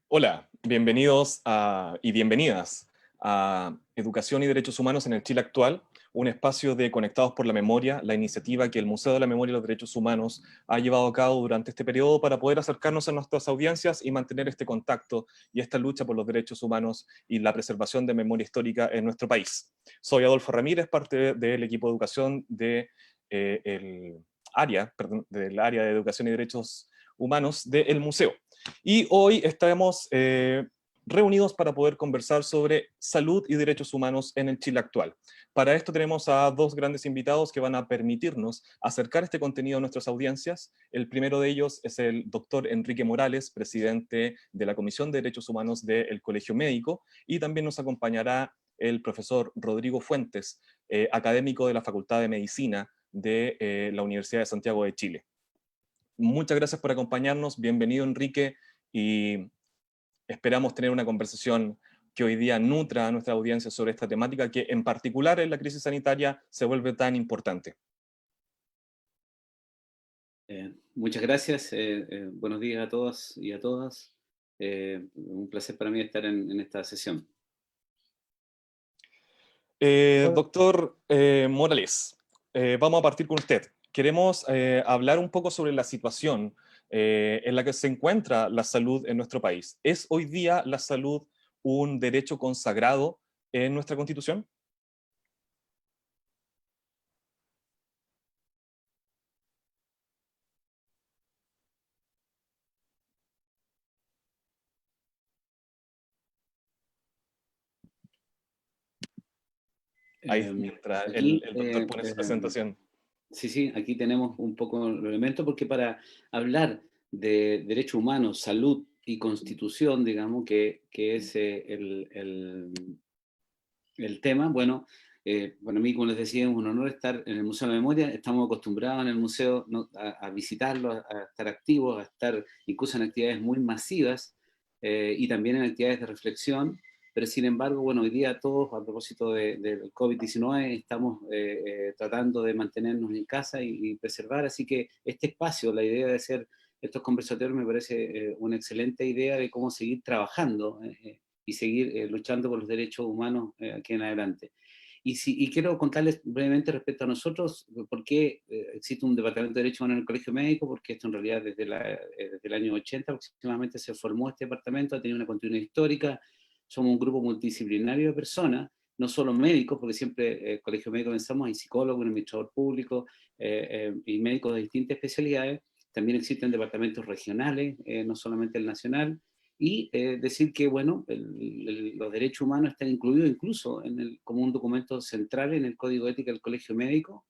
Hola, bienvenidos y bienvenidas a Educación y Derechos Humanos en el Chile actual, un espacio de Conectados por la Memoria, la iniciativa que el Museo de la Memoria y los Derechos Humanos ha llevado a cabo durante este periodo para poder acercarnos a nuestras audiencias y mantener este contacto y esta lucha por los derechos humanos y la preservación de memoria histórica en nuestro país. Soy Adolfo Ramírez, parte del equipo de educación del área de Educación y Derechos Humanos del Museo. Y hoy estamos reunidos para poder conversar sobre salud y derechos humanos en el Chile actual. Para esto tenemos a dos grandes invitados que van a permitirnos acercar este contenido a nuestras audiencias. El primero de ellos es el doctor Enrique Morales, presidente de la Comisión de Derechos Humanos del Colegio Médico, y también nos acompañará el profesor Rodrigo Fuentes, académico de la Facultad de Medicina de la Universidad de Santiago de Chile. Muchas gracias por acompañarnos, bienvenido Enrique, y esperamos tener una conversación que hoy día nutra a nuestra audiencia sobre esta temática que en particular en la crisis sanitaria se vuelve tan importante. Muchas gracias, buenos días a todos y a todas. Un placer para mí estar en esta sesión. Doctor Morales, vamos a partir con usted. Queremos hablar un poco sobre la situación en la que se encuentra la salud en nuestro país. ¿Es hoy día la salud un derecho consagrado en nuestra Constitución? Ahí, mientras Aquí, el doctor pone su presentación. sí, sí, aquí tenemos un poco los elementos porque para hablar de derechos humanos, salud y constitución, digamos, que es el tema, bueno, para mí, como les decía, es un honor estar en el Museo de la Memoria. Estamos acostumbrados en el museo, ¿no?, a visitarlo, a estar activos, a estar incluso en actividades muy masivas y también en actividades de reflexión. Pero sin embargo, bueno, hoy día todos, a propósito del COVID-19, estamos tratando de mantenernos en casa y preservar. Así que este espacio, la idea de hacer estos conversatorios me parece una excelente idea de cómo seguir trabajando y seguir luchando por los derechos humanos aquí en adelante. Y quiero contarles brevemente respecto a nosotros, por qué existe un Departamento de Derechos Humanos en el Colegio Médico, porque esto en realidad desde el año 80 aproximadamente se formó este departamento, ha tenido una continuidad histórica. Somos un grupo multidisciplinario de personas, no solo médicos, porque siempre el Colegio Médico pensamos, hay psicólogos, un administrador público y médicos de distintas especialidades. También existen departamentos regionales, no solamente el nacional, y decir que, bueno, los derechos humanos están incluidos incluso como un documento central en el Código de Ética del Colegio Médico.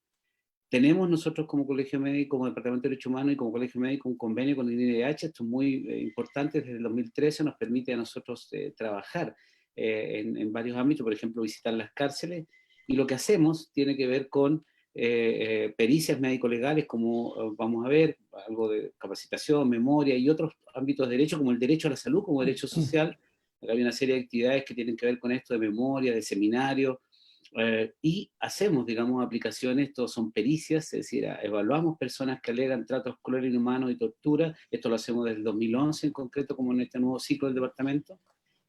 Tenemos nosotros como Colegio Médico, como Departamento de Derechos Humanos y como Colegio Médico un convenio con el INDH, esto es muy importante, desde el 2013 nos permite a nosotros trabajar en varios ámbitos, por ejemplo, visitar las cárceles, y lo que hacemos tiene que ver con pericias médico-legales, como vamos a ver, algo de capacitación, memoria y otros ámbitos de derecho, como el derecho a la salud, como derecho social. Hay una serie de actividades que tienen que ver con esto de memoria, de seminarios, y hacemos, digamos, aplicaciones. Todos son pericias, es decir, evaluamos personas que alegan tratos crueles, inhumanos y tortura. Esto lo hacemos desde el 2011 en concreto, como en este nuevo ciclo del departamento,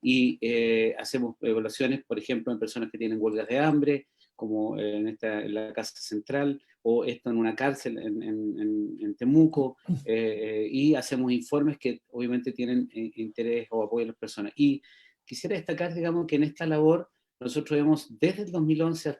y hacemos evaluaciones, por ejemplo, en personas que tienen huelgas de hambre, como en la Casa Central, o esto en una cárcel en Temuco, y hacemos informes que obviamente tienen interés o apoyo a las personas. Y quisiera destacar, digamos, que en esta labor nosotros hemos, desde el 2011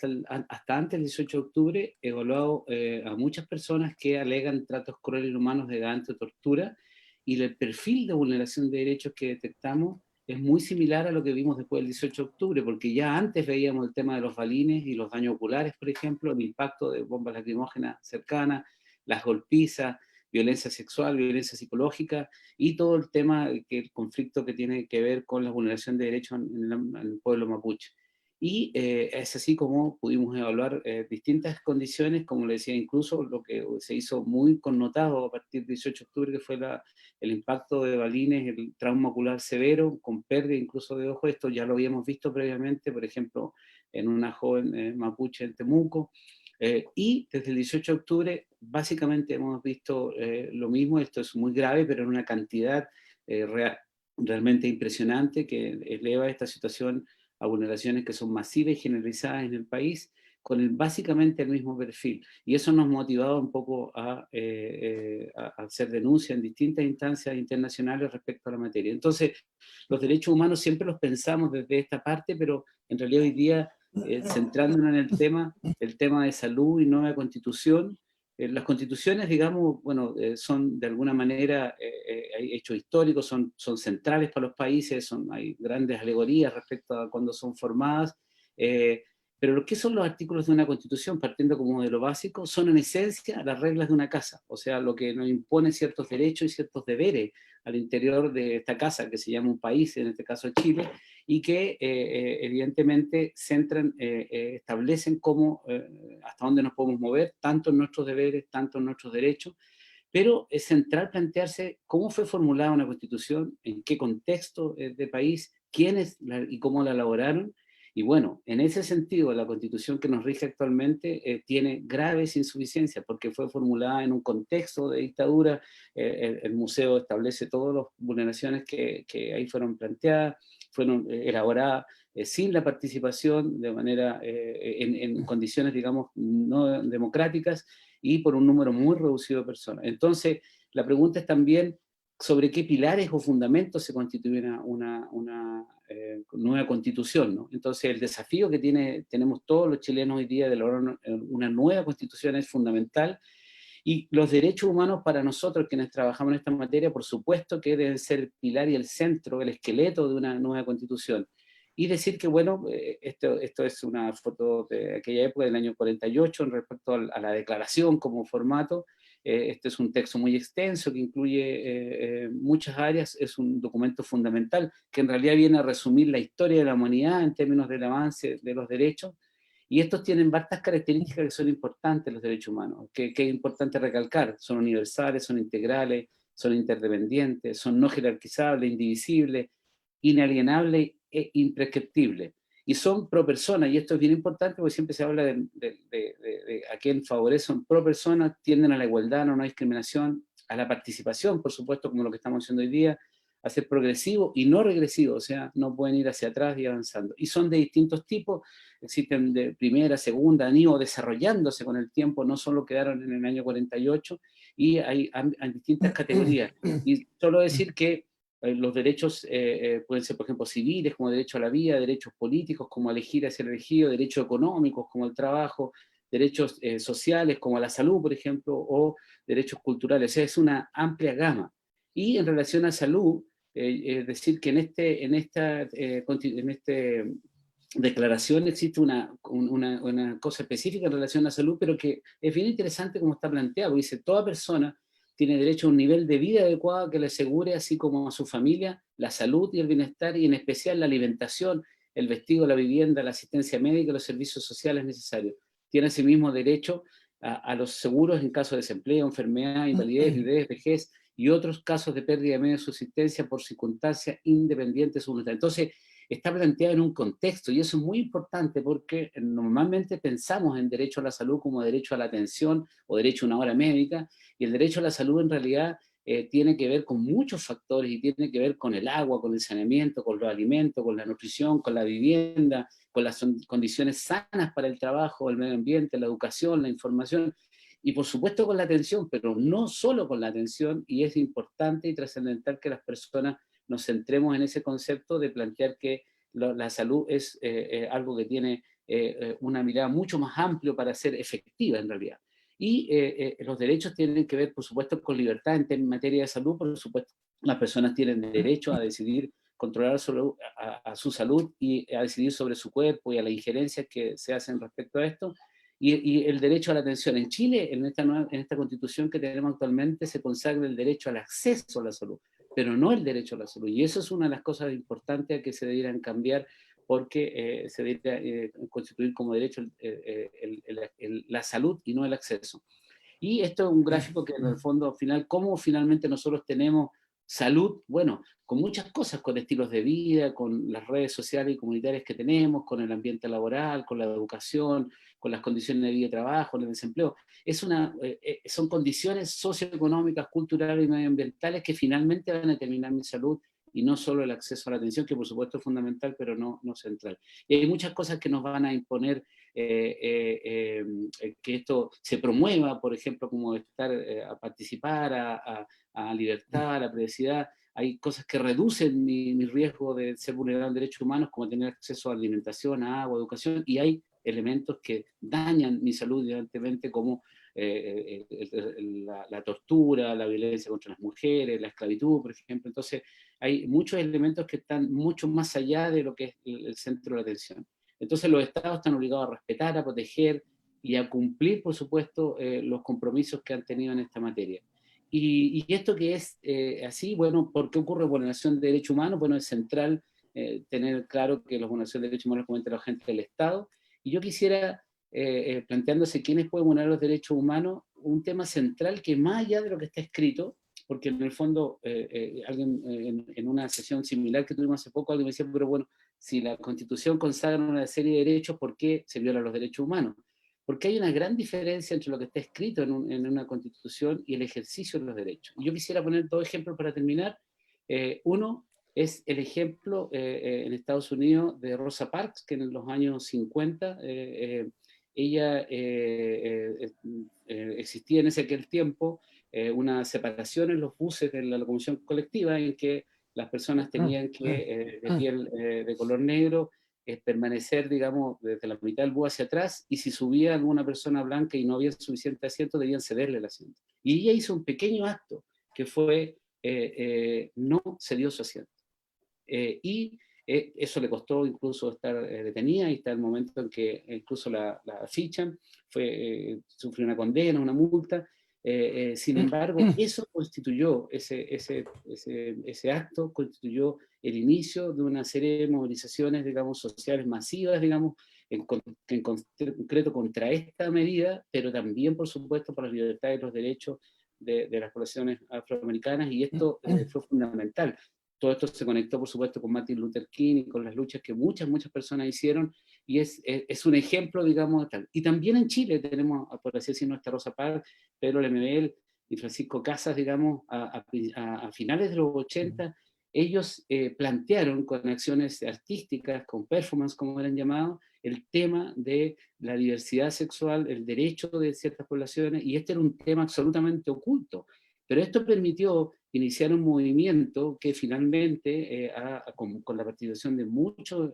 hasta antes del 18 de octubre, evaluado a muchas personas que alegan tratos crueles, inhumanos, de tortura, y el perfil de vulneración de derechos que detectamos es muy similar a lo que vimos después del 18 de octubre, porque ya antes veíamos el tema de los balines y los daños oculares, por ejemplo, el impacto de bombas lacrimógenas cercanas, las golpizas, violencia sexual, violencia psicológica, y todo el tema, el conflicto que tiene que ver con la vulneración de derechos en el pueblo mapuche. Y es así como pudimos evaluar distintas condiciones, como le decía, incluso lo que se hizo muy connotado a partir del 18 de octubre, que fue el impacto de balines, el trauma ocular severo, con pérdida incluso de ojo. Esto ya lo habíamos visto previamente, por ejemplo, en una joven mapuche en Temuco. Y desde el 18 de octubre, básicamente hemos visto lo mismo. Esto es muy grave, pero en una cantidad real realmente impresionante que eleva esta situación a vulneraciones que son masivas y generalizadas en el país, con básicamente el mismo perfil. Y eso nos motivaba un poco a hacer denuncias en distintas instancias internacionales respecto a la materia. Entonces, los derechos humanos siempre los pensamos desde esta parte, pero en realidad hoy día, centrándonos en el tema de salud y nueva constitución, las constituciones, digamos, bueno, son de alguna manera hay hechos históricos, son centrales para los países, hay grandes alegorías respecto a cuando son formadas, eh, pero ¿qué son los artículos de una constitución? Partiendo como de lo básico, son en esencia las reglas de una casa, o sea, lo que nos impone ciertos derechos y ciertos deberes al interior de esta casa, que se llama un país, en este caso Chile, y que evidentemente centran, establecen cómo, hasta dónde nos podemos mover, tanto en nuestros deberes, tanto en nuestros derechos, pero es central plantearse cómo fue formulada una constitución, en qué contexto de país, quiénes y cómo la elaboraron. Y bueno, en ese sentido, la constitución que nos rige actualmente tiene graves insuficiencias porque fue formulada en un contexto de dictadura. El museo establece todas las vulneraciones que ahí fueron planteadas, fueron elaboradas sin la participación de manera, en condiciones, digamos, no democráticas, y por un número muy reducido de personas. Entonces, la pregunta es también sobre qué pilares o fundamentos se constituye una nueva constitución, ¿no? Entonces, el desafío que tenemos todos los chilenos hoy día de lograr una nueva constitución es fundamental, y los derechos humanos para nosotros, quienes trabajamos en esta materia, por supuesto que deben ser el pilar y el centro, el esqueleto de una nueva constitución. Y decir que, bueno, esto es una foto de aquella época, del año 48, en respecto a la declaración como formato. Este es un texto muy extenso que incluye muchas áreas, es un documento fundamental que en realidad viene a resumir la historia de la humanidad en términos del avance de los derechos. Y estos tienen varias características que son importantes, los derechos humanos, que es importante recalcar. Son universales, son integrales, son interdependientes, son no jerarquizables, indivisibles, inalienables e imprescriptibles. Y son pro persona, y esto es bien importante porque siempre se habla de a quien favorecen pro persona, tienden a la igualdad, a la no discriminación, a la participación, por supuesto, como lo que estamos haciendo hoy día, a ser progresivo y no regresivo, o sea, no pueden ir hacia atrás y avanzando. Y son de distintos tipos, existen de primera, segunda, han ido desarrollándose con el tiempo, no solo quedaron en el año 48, y hay distintas categorías. Y solo decir que los derechos pueden ser, por ejemplo, civiles, como derecho a la vida, derechos políticos, como elegir a ser elegido, derechos económicos, como el trabajo, derechos sociales, como la salud, por ejemplo, o derechos culturales. O sea, es una amplia gama. Y en relación a salud, es decir, que en esta declaración existe una cosa específica en relación a salud, pero que es bien interesante como está planteado. Dice, toda persona tiene derecho a un nivel de vida adecuado que le asegure, así como a su familia, la salud y el bienestar, y en especial la alimentación, el vestido, la vivienda, la asistencia médica y los servicios sociales necesarios. Tiene asimismo derecho a los seguros en caso de desempleo, enfermedad, invalidez, viudez, vejez y otros casos de pérdida de medio de subsistencia por circunstancias independientes. Entonces, está planteado en un contexto, y eso es muy importante porque normalmente pensamos en derecho a la salud como derecho a la atención o derecho a una hora médica, y el derecho a la salud en realidad tiene que ver con muchos factores, y tiene que ver con el agua, con el saneamiento, con los alimentos, con la nutrición, con la vivienda, con las condiciones sanas para el trabajo, el medio ambiente, la educación, la información, y por supuesto con la atención, pero no solo con la atención. Y es importante y trascendental que las personas nos centremos en ese concepto de plantear que la salud es algo que tiene una mirada mucho más amplia para ser efectiva en realidad. Y los derechos tienen que ver, por supuesto, con libertad en materia de salud. Por supuesto, las personas tienen derecho a decidir controlar a su salud y a decidir sobre su cuerpo y a las injerencias que se hacen respecto a esto. Y el derecho a la atención. En Chile, en esta constitución que tenemos actualmente, se consagra el derecho al acceso a la salud, pero no el derecho a la salud. Y eso es una de las cosas importantes que se debieran cambiar, porque se debería constituir como derecho la salud y no el acceso. Y esto es un gráfico que en el fondo, al final, cómo finalmente nosotros tenemos salud, bueno, con muchas cosas, con estilos de vida, con las redes sociales y comunitarias que tenemos, con el ambiente laboral, con la educación, con las condiciones de vida y trabajo, el desempleo. Son condiciones socioeconómicas, culturales y medioambientales que finalmente van a determinar mi salud y no solo el acceso a la atención, que por supuesto es fundamental, pero no central. Y hay muchas cosas que nos van a imponer que esto se promueva, por ejemplo, como estar a participar, a libertad, a la privacidad. Hay cosas que reducen mi riesgo de ser vulnerable en derechos humanos, como tener acceso a alimentación, a agua, a educación, y hay elementos que dañan mi salud evidentemente, como la tortura, la violencia contra las mujeres, la esclavitud, por ejemplo. Entonces, hay muchos elementos que están mucho más allá de lo que es el centro de la atención. Entonces, los estados están obligados a respetar, a proteger y a cumplir, por supuesto, los compromisos que han tenido en esta materia. Y esto que es así, bueno, ¿por qué ocurre vulneración de derechos humanos? Bueno, es central tener claro que la vulneración de derechos humanos cometen los agentes del Estado. Y yo quisiera, planteándose quiénes pueden vulnerar los derechos humanos, un tema central que más allá de lo que está escrito, porque en el fondo alguien en una sesión similar que tuvimos hace poco, alguien me decía, pero bueno, si la Constitución consagra una serie de derechos, ¿por qué se violan los derechos humanos? Porque hay una gran diferencia entre lo que está escrito en una Constitución y el ejercicio de los derechos. Y yo quisiera poner dos ejemplos para terminar. Uno es el ejemplo en Estados Unidos de Rosa Parks, que en los años 50 ella existía en ese aquel tiempo una separación en los buses de la locomoción colectiva en que las personas tenían que, de piel de color negro, permanecer, digamos, desde la mitad del bus hacia atrás, y si subía alguna persona blanca y no había suficiente asiento, debían cederle el asiento. Y ella hizo un pequeño acto, que fue no cedió su asiento. Y eso le costó incluso estar detenida, y está el momento en que incluso la fichan, sufrió una condena, una multa. Sin embargo, eso constituyó, ese acto constituyó el inicio de una serie de movilizaciones, digamos, sociales masivas, digamos, en concreto contra esta medida, pero también, por supuesto, por las libertades y los derechos de las poblaciones afroamericanas, y esto fue fundamental. Todo esto se conectó, por supuesto, con Martin Luther King y con las luchas que muchas personas hicieron, y es un ejemplo, digamos, tal. Y también en Chile tenemos, por así decirlo, nuestra Rosa Parks, Pedro Lemebel y Francisco Casas, digamos, a finales de los 80, ellos plantearon con acciones artísticas, con performance, como eran llamados, el tema de la diversidad sexual, el derecho de ciertas poblaciones, y este era un tema absolutamente oculto. Pero esto permitió iniciar un movimiento que finalmente, con la participación de muchos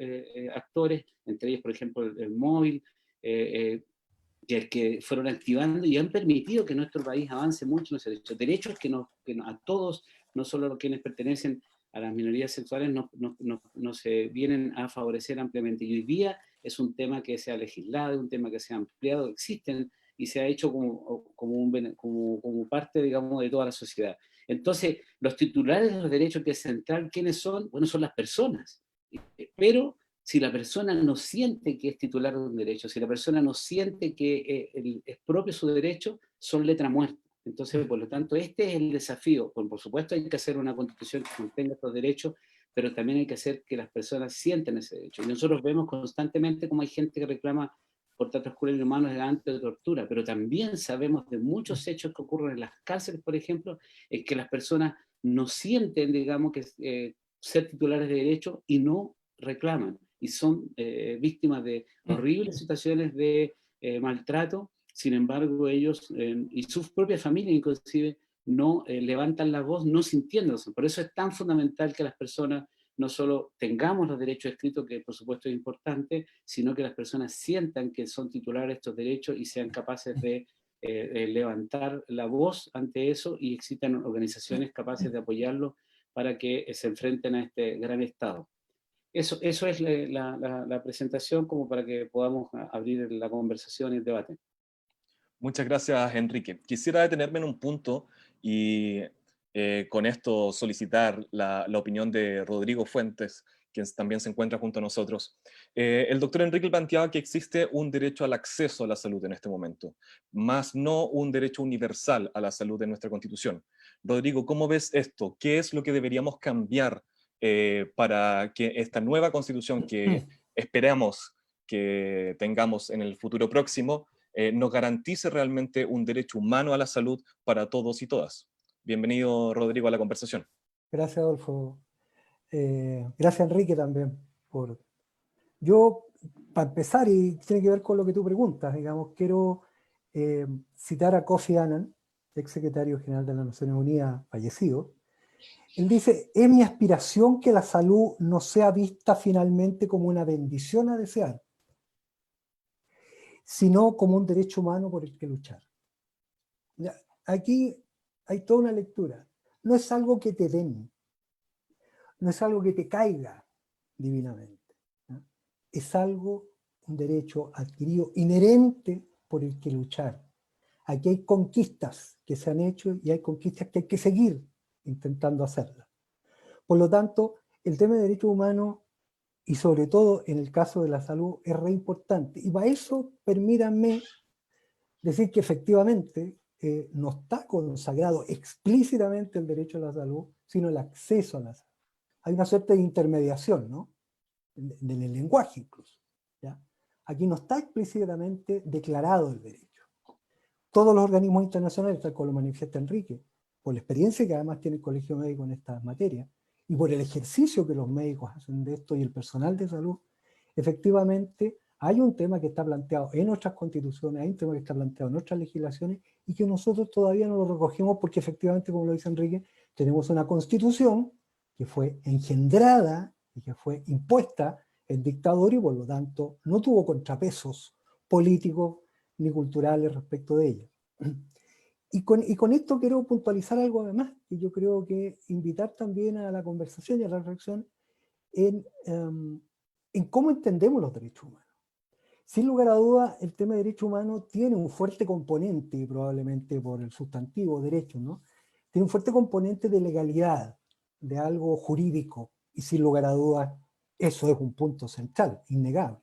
actores, entre ellos, por ejemplo, el Móvil, que fueron activando y han permitido que nuestro país avance mucho en ese derecho. Derechos que a todos, no solo a quienes pertenecen a las minorías sexuales, no se vienen a favorecer ampliamente. Y hoy día es un tema que se ha legislado, un tema que se ha ampliado, existen y se ha hecho como parte, digamos, de toda la sociedad. Entonces, los titulares de los derechos, que es central, ¿quiénes son? Bueno, son las personas. Pero si la persona no siente que es titular de un derecho, si la persona no siente que es propio su derecho, son letra muerta. Entonces, por lo tanto, este es el desafío. Por supuesto, hay que hacer una constitución que contenga estos derechos, pero también hay que hacer que las personas sientan ese derecho. Y nosotros vemos constantemente cómo hay gente que reclama por tratos crueles y humanos delante de tortura, pero también sabemos de muchos hechos que ocurren en las cárceles, por ejemplo, en que las personas no sienten, digamos, que ser titulares de derecho y no reclaman, y son víctimas de horribles situaciones de maltrato. Sin embargo, ellos y sus propias familias inclusive no levantan la voz, no sintiéndose. Por eso es tan fundamental que las personas no solo tengamos los derechos escritos, que por supuesto es importante, sino que las personas sientan que son titulares de estos derechos y sean capaces de levantar la voz ante eso, y existan organizaciones capaces de apoyarlo para que se enfrenten a este gran Estado. Eso es la presentación, como para que podamos abrir la conversación y el debate. Muchas gracias, Enrique. Quisiera detenerme en un punto y con esto solicitar la opinión de Rodrigo Fuentes, quien también se encuentra junto a nosotros. El doctor Enrique planteaba que existe un derecho al acceso a la salud en este momento, más no un derecho universal a la salud en nuestra Constitución. Rodrigo, ¿cómo ves esto? ¿Qué es lo que deberíamos cambiar para que esta nueva Constitución que esperamos que tengamos en el futuro próximo nos garantice realmente un derecho humano a la salud para todos y todas? Bienvenido, Rodrigo, a la conversación. Gracias, Adolfo. Gracias, Enrique, también. Yo, para empezar, y tiene que ver con lo que tú preguntas, digamos, quiero citar a Kofi Annan, ex secretario general de las Naciones Unidas, fallecido. Él dice: es mi aspiración que la salud no sea vista finalmente como una bendición a desear, sino como un derecho humano por el que luchar. Ya, aquí hay toda una lectura. No es algo que te den, no es algo que te caiga divinamente, ¿no? Es algo, un derecho adquirido, inherente, por el que luchar. Aquí hay conquistas que se han hecho y hay conquistas que hay que seguir intentando hacerlas. Por lo tanto, el tema de derechos humanos, y sobre todo en el caso de la salud, es re importante. Y para eso, permítanme decir que efectivamente no está consagrado explícitamente el derecho a la salud, sino el acceso a la salud. Hay una suerte de intermediación, ¿no? En el lenguaje incluso, ¿ya? Aquí no está explícitamente declarado el derecho. Todos los organismos internacionales, tal como lo manifiesta Enrique, por la experiencia que además tiene el Colegio Médico en estas materias, y por el ejercicio que los médicos hacen de esto y el personal de salud, efectivamente hay un tema que está planteado en nuestras constituciones, hay un tema que está planteado en nuestras legislaciones y que nosotros todavía no lo recogemos porque efectivamente, como lo dice Enrique, tenemos una constitución que fue engendrada y que fue impuesta en dictadura y por lo tanto no tuvo contrapesos políticos ni culturales respecto de ella. Y con esto quiero puntualizar algo además, que yo creo que invitar también a la conversación y a la reflexión en cómo entendemos los derechos humanos. Sin lugar a dudas, el tema de derechos humanos tiene un fuerte componente, y probablemente por el sustantivo derecho, ¿no? Tiene un fuerte componente de legalidad, de algo jurídico, y sin lugar a dudas, eso es un punto central, innegable.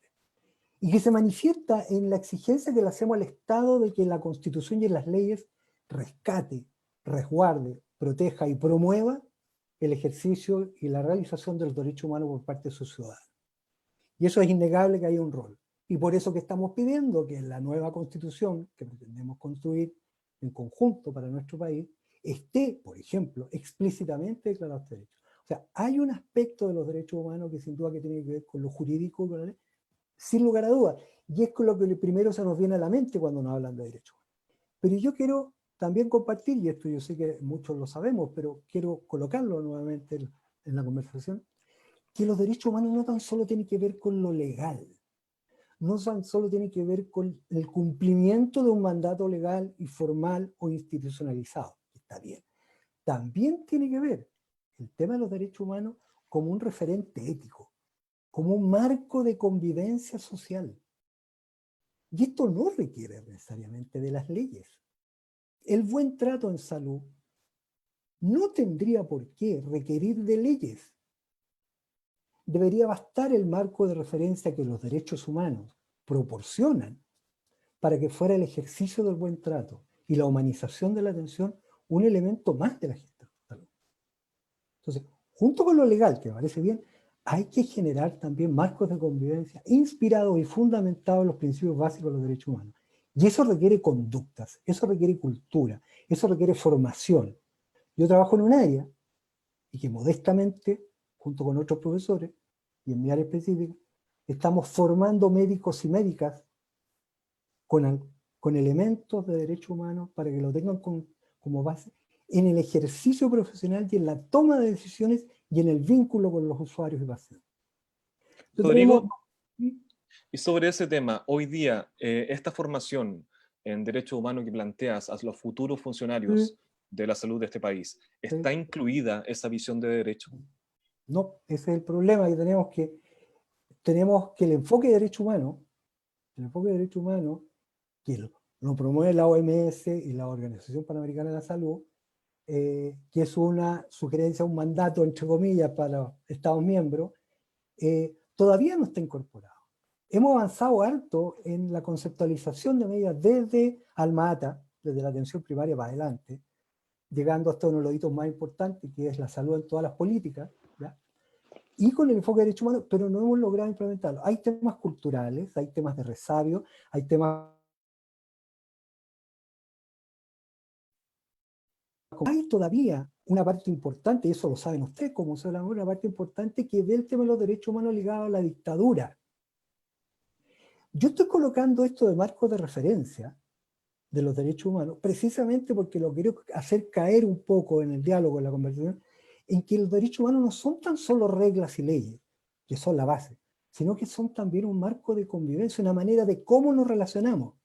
Y que se manifiesta en la exigencia que le hacemos al Estado de que la Constitución y las leyes rescate, resguarde, proteja y promueva el ejercicio y la realización de los derechos humanos por parte de sus ciudadanos. Y eso es innegable que haya un rol. Y por eso que estamos pidiendo que en la nueva Constitución que pretendemos construir en conjunto para nuestro país esté, por ejemplo, explícitamente declarado este derecho. O sea, hay un aspecto de los derechos humanos que sin duda que tiene que ver con lo jurídico, con la ley, sin lugar a dudas. Y es con lo que primero se nos viene a la mente cuando nos hablan de derechos humanos. Pero yo quiero también compartir, y esto yo sé que muchos lo sabemos, pero quiero colocarlo nuevamente en la conversación, que los derechos humanos no tan solo tienen que ver con lo legal, no tan solo tienen que ver con el cumplimiento de un mandato legal y formal o institucionalizado, está bien. También tiene que ver el tema de los derechos humanos como un referente ético, como un marco de convivencia social. Y esto no requiere necesariamente de las leyes. El buen trato en salud no tendría por qué requerir de leyes. Debería bastar el marco de referencia que los derechos humanos proporcionan para que fuera el ejercicio del buen trato y la humanización de la atención un elemento más de la gestión de salud. Entonces, junto con lo legal, que me parece bien, hay que generar también marcos de convivencia inspirados y fundamentados en los principios básicos de los derechos humanos. Y eso requiere conductas, eso requiere cultura, eso requiere formación. Yo trabajo en un área y que modestamente, junto con otros profesores, y en mi área específica, estamos formando médicos y médicas con elementos de derechos humanos para que lo tengan como base en el ejercicio profesional y en la toma de decisiones y en el vínculo con los usuarios y pacientes. Rodrigo, y sobre ese tema, hoy día, esta formación en derechos humanos que planteas a los futuros funcionarios de la salud de este país, ¿está incluida esa visión de derecho? No, ese es el problema que tenemos que el enfoque de derechos humanos, que lo promueve la OMS y la Organización Panamericana de la Salud, que es una sugerencia, un mandato, entre comillas, para los Estados miembros, todavía no está incorporado. Hemos avanzado harto en la conceptualización de medidas desde Alma Ata, desde la atención primaria para adelante, llegando hasta uno de los hitos más importantes, que es la salud en todas las políticas, ¿ya? Y con el enfoque de derechos humanos, pero no hemos logrado implementarlo. Hay temas culturales, hay temas de resabio, hay temas Hay todavía una parte importante, y eso lo saben ustedes como ciudadanos, una parte importante que ve el tema de los derechos humanos ligado a la dictadura. Yo estoy colocando esto de marco de referencia de los derechos humanos, precisamente porque lo quiero hacer caer un poco en el diálogo, en la conversación, en que los derechos humanos no son tan solo reglas y leyes, que son la base, sino que son también un marco de convivencia, una manera de cómo nos relacionamos.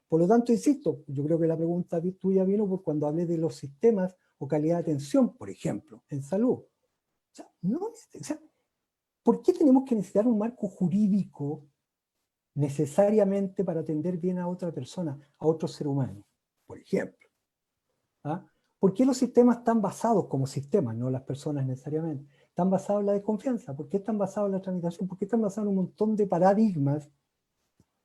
Por lo tanto, insisto, yo creo que la pregunta tuya vino por cuando hablé de los sistemas o calidad de atención, por ejemplo, en salud. O sea, ¿por qué tenemos que necesitar un marco jurídico necesariamente para atender bien a otra persona, a otro ser humano, por ejemplo? ¿Ah? ¿Por qué los sistemas están basados como sistemas, no las personas necesariamente? Están basados en la desconfianza. ¿Por qué están basados en la tramitación? ¿Por qué están basados en un montón de paradigmas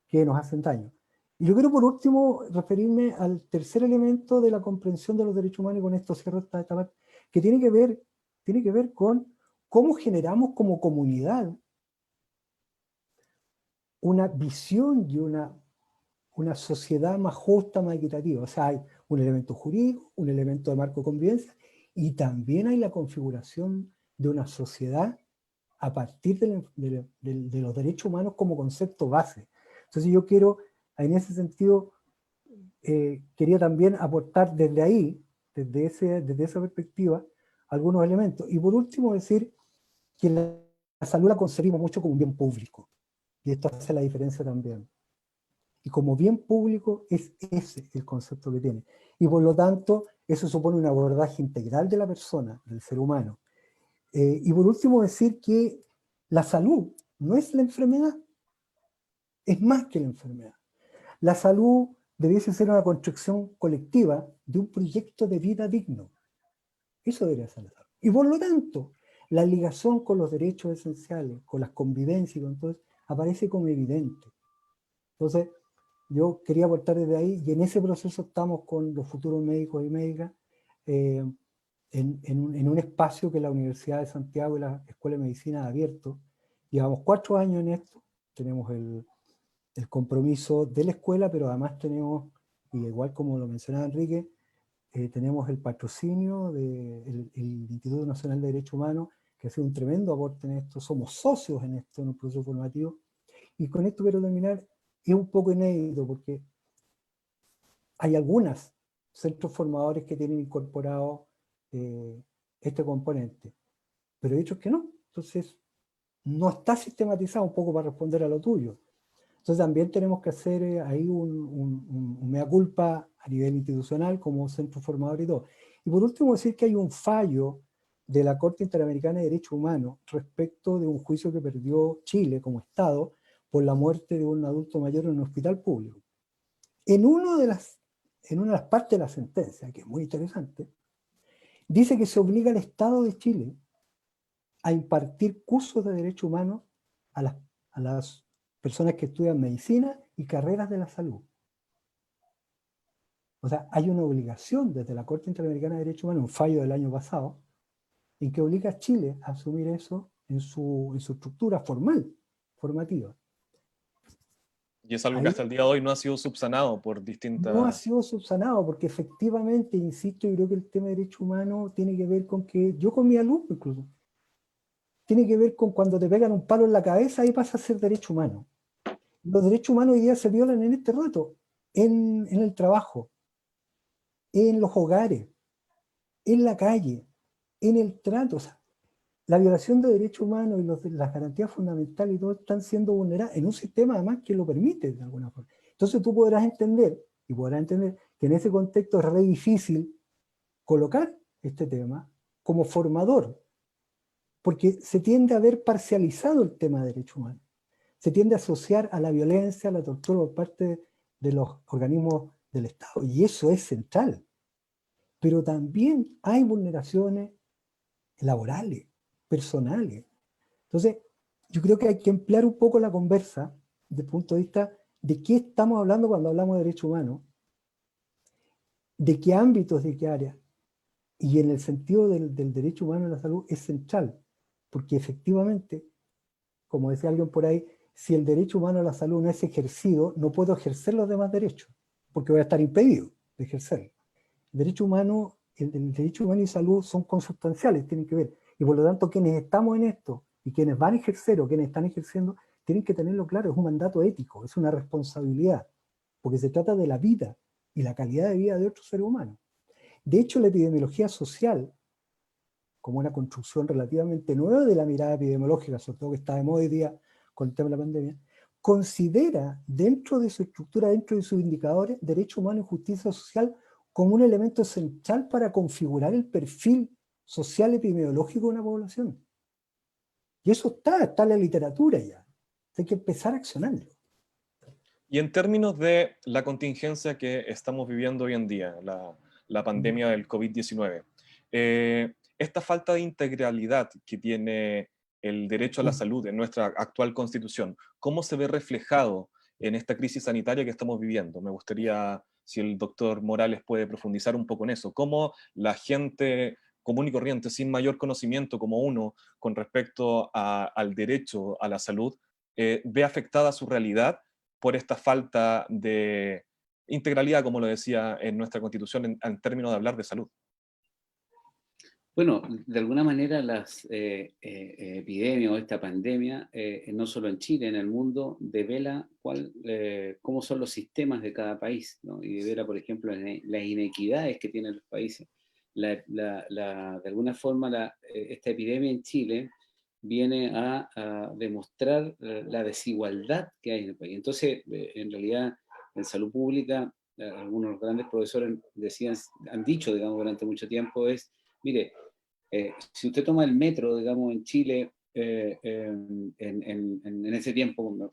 que nos hacen daño? Y yo quiero por último referirme al tercer elemento de la comprensión de los derechos humanos, y con esto cierro esta parte, que tiene que ver con cómo generamos como comunidad una visión y una sociedad más justa, más equitativa. O sea, hay un elemento jurídico, un elemento de marco de convivencia, y también hay la configuración de una sociedad a partir de los derechos humanos como concepto base. Entonces yo quiero, en ese sentido, quería también aportar desde ahí, desde esa perspectiva, algunos elementos. Y por último decir que la salud la concebimos mucho como un bien público. Y esto hace la diferencia también. Y como bien público es ese el concepto que tiene. Y por lo tanto, eso supone un abordaje integral de la persona, del ser humano. Y por último decir que la salud no es la enfermedad, es más que la enfermedad. La salud debiese ser una construcción colectiva de un proyecto de vida digno. Eso debería ser la salud. Y por lo tanto, la ligación con los derechos esenciales, con las convivencias y con todo eso, aparece como evidente. Entonces, yo quería aportar desde ahí, y en ese proceso estamos con los futuros médicos y médicas en un espacio que la Universidad de Santiago y la Escuela de Medicina ha abierto. Llevamos 4 años en esto, tenemos el compromiso de la escuela, pero además tenemos, y igual como lo mencionaba Enrique, tenemos el patrocinio del Instituto Nacional de Derechos Humanos, que ha sido un tremendo aporte en esto. Somos socios en esto, en un proceso formativo. Y con esto quiero terminar. Es un poco inédito porque hay algunos centros formadores que tienen incorporado este componente, pero hay otros que no. Entonces, no está sistematizado, un poco para responder a lo tuyo. Entonces también tenemos que hacer ahí un mea culpa a nivel institucional como centro formador y todo. Y por último decir que hay un fallo de la Corte Interamericana de Derechos Humanos respecto de un juicio que perdió Chile como Estado por la muerte de un adulto mayor en un hospital público. En una de las partes de la sentencia, que es muy interesante, dice que se obliga al Estado de Chile a impartir cursos de derechos humanos a las personas que estudian medicina y carreras de la salud. O sea, hay una obligación desde la Corte Interamericana de Derechos Humanos, un fallo del año pasado, en que obliga a Chile a asumir eso en su estructura formativa. Y es algo que hasta el día de hoy no ha sido subsanado por distintas... No ha sido subsanado, porque efectivamente, insisto, yo creo que el tema de derechos humanos tiene que ver con que, yo con mi alumno incluso, tiene que ver con cuando te pegan un palo en la cabeza, ahí pasa a ser derecho humano. Los derechos humanos hoy día se violan en este rato, en el trabajo, en los hogares, en la calle, en el trato. O sea, la violación de derechos humanos y las garantías fundamentales y todo están siendo vulneradas en un sistema además que lo permite de alguna forma. Entonces tú podrás entender que en ese contexto es re difícil colocar este tema como formador, porque se tiende a ver parcializado el tema de derechos humanos. Se tiende a asociar a la violencia, a la tortura por parte de los organismos del Estado, y eso es central. Pero también hay vulneraciones laborales, personales. Entonces, yo creo que hay que emplear un poco la conversa desde el punto de vista de qué estamos hablando cuando hablamos de derechos humanos, de qué ámbitos, de qué áreas. Y en el sentido del derecho humano a la salud es central, porque efectivamente, como decía alguien por ahí, si el derecho humano a la salud no es ejercido, no puedo ejercer los demás derechos, porque voy a estar impedido de ejercerlo. El derecho humano el derecho humano y salud son consustanciales, tienen que ver. Y por lo tanto, quienes estamos en esto y quienes van a ejercer o quienes están ejerciendo, tienen que tenerlo claro, es un mandato ético, es una responsabilidad, porque se trata de la vida y la calidad de vida de otros seres humanos. De hecho, la epidemiología social, como una construcción relativamente nueva de la mirada epidemiológica, sobre todo que está de moda hoy día con el tema de la pandemia, considera dentro de su estructura, dentro de sus indicadores, derecho humano y justicia social como un elemento central para configurar el perfil social epidemiológico de una población. Y eso está en la literatura ya. Hay que empezar a accionarlo. Y en términos de la contingencia que estamos viviendo hoy en día, la pandemia del COVID-19, esta falta de integralidad que tiene el derecho a la salud en nuestra actual constitución, ¿cómo se ve reflejado en esta crisis sanitaria que estamos viviendo? Me gustaría si el doctor Morales puede profundizar un poco en eso. ¿Cómo la gente común y corriente, sin mayor conocimiento como uno con respecto al derecho a la salud, ve afectada su realidad por esta falta de integralidad, como lo decía en nuestra Constitución, en términos de hablar de salud? Bueno, de alguna manera las epidemias o esta pandemia, no solo en Chile, en el mundo, devela cómo son los sistemas de cada país, ¿no? Y devela, por ejemplo, las inequidades que tienen los países. De alguna forma, esta epidemia en Chile viene a demostrar la desigualdad que hay en el país. Entonces, en realidad, en salud pública, algunos grandes profesores han dicho, digamos, durante mucho tiempo mire, si usted toma el metro, digamos, en Chile, en ese tiempo,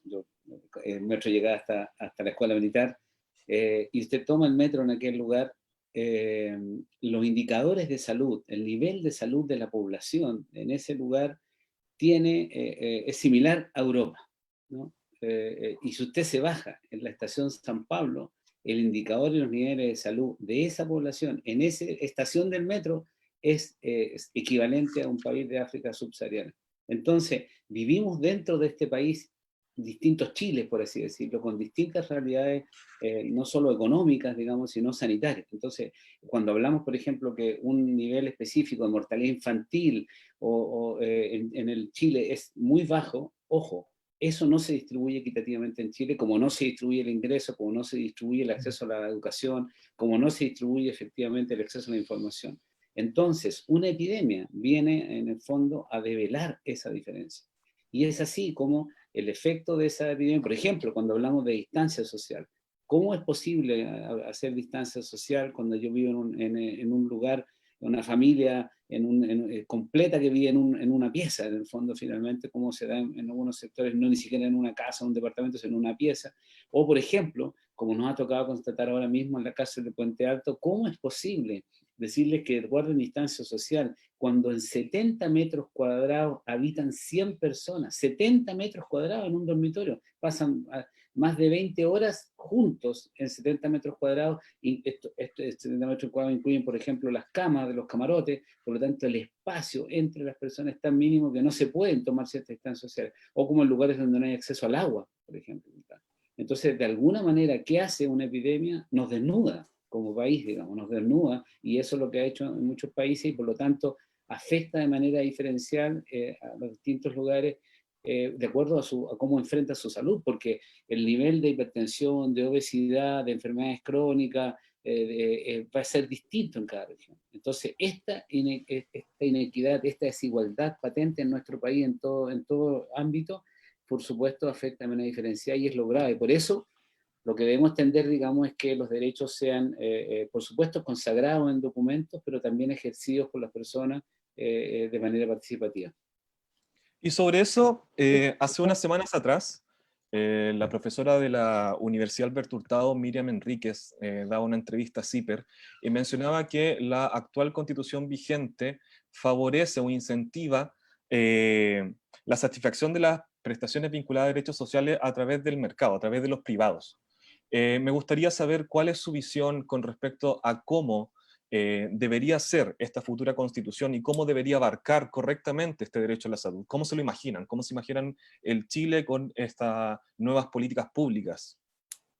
el metro llegaba hasta la escuela militar, y usted toma el metro en aquel lugar, los indicadores de salud, el nivel de salud de la población en ese lugar es similar a Europa, ¿no? Y si usted se baja en la estación San Pablo, el indicador y los niveles de salud de esa población en esa estación del metro es equivalente a un país de África subsahariana. Entonces, vivimos dentro de este país distintos Chiles, por así decirlo, con distintas realidades, no solo económicas, digamos, sino sanitarias. Entonces, cuando hablamos, por ejemplo, que un nivel específico de mortalidad infantil en el Chile es muy bajo, ojo, eso no se distribuye equitativamente en Chile, como no se distribuye el ingreso, como no se distribuye el acceso a la educación, como no se distribuye efectivamente el acceso a la información. Entonces, una epidemia viene en el fondo a develar esa diferencia. Y es así como el efecto de esa epidemia, por ejemplo, cuando hablamos de distancia social, ¿cómo es posible hacer distancia social cuando yo vivo en un lugar, en una familia completa que vive en una pieza? En el fondo, finalmente, cómo se da en algunos sectores, no ni siquiera en una casa, un departamento, sino en una pieza. O, por ejemplo, como nos ha tocado constatar ahora mismo en la cárcel de Puente Alto, ¿cómo es posible decirles que guarden distancia social cuando en 70 metros cuadrados habitan 100 personas? 70 metros cuadrados en un dormitorio. Pasan más de 20 horas juntos en 70 metros cuadrados, y estos 70 metros cuadrados incluyen, por ejemplo, las camas de los camarotes, por lo tanto el espacio entre las personas es tan mínimo que no se pueden tomar cierta distancia social, o como en lugares donde no hay acceso al agua, por ejemplo. Entonces, de alguna manera, ¿qué hace una epidemia? Nos desnuda como país, digamos, nos desnuda, y eso es lo que ha hecho en muchos países, y por lo tanto afecta de manera diferencial a los distintos lugares, de acuerdo a cómo enfrenta su salud, porque el nivel de hipertensión, de obesidad, de enfermedades crónicas, va a ser distinto en cada región. Entonces, esta inequidad, esta desigualdad patente en nuestro país en todo ámbito, por supuesto, afecta de manera diferencial y es lo grave. Por eso, lo que debemos tender, digamos, es que los derechos sean, por supuesto, consagrados en documentos, pero también ejercidos por las personas de manera participativa. Y sobre eso, hace unas semanas atrás, la profesora de la Universidad Alberto Hurtado, Miriam Enríquez, daba una entrevista a CIPER y mencionaba que la actual constitución vigente favorece o incentiva la satisfacción de las prestaciones vinculadas a derechos sociales a través del mercado, a través de los privados. Me gustaría saber cuál es su visión con respecto a cómo debería ser esta futura constitución y cómo debería abarcar correctamente este derecho a la salud. ¿Cómo se lo imaginan? ¿Cómo se imaginan el Chile con estas nuevas políticas públicas?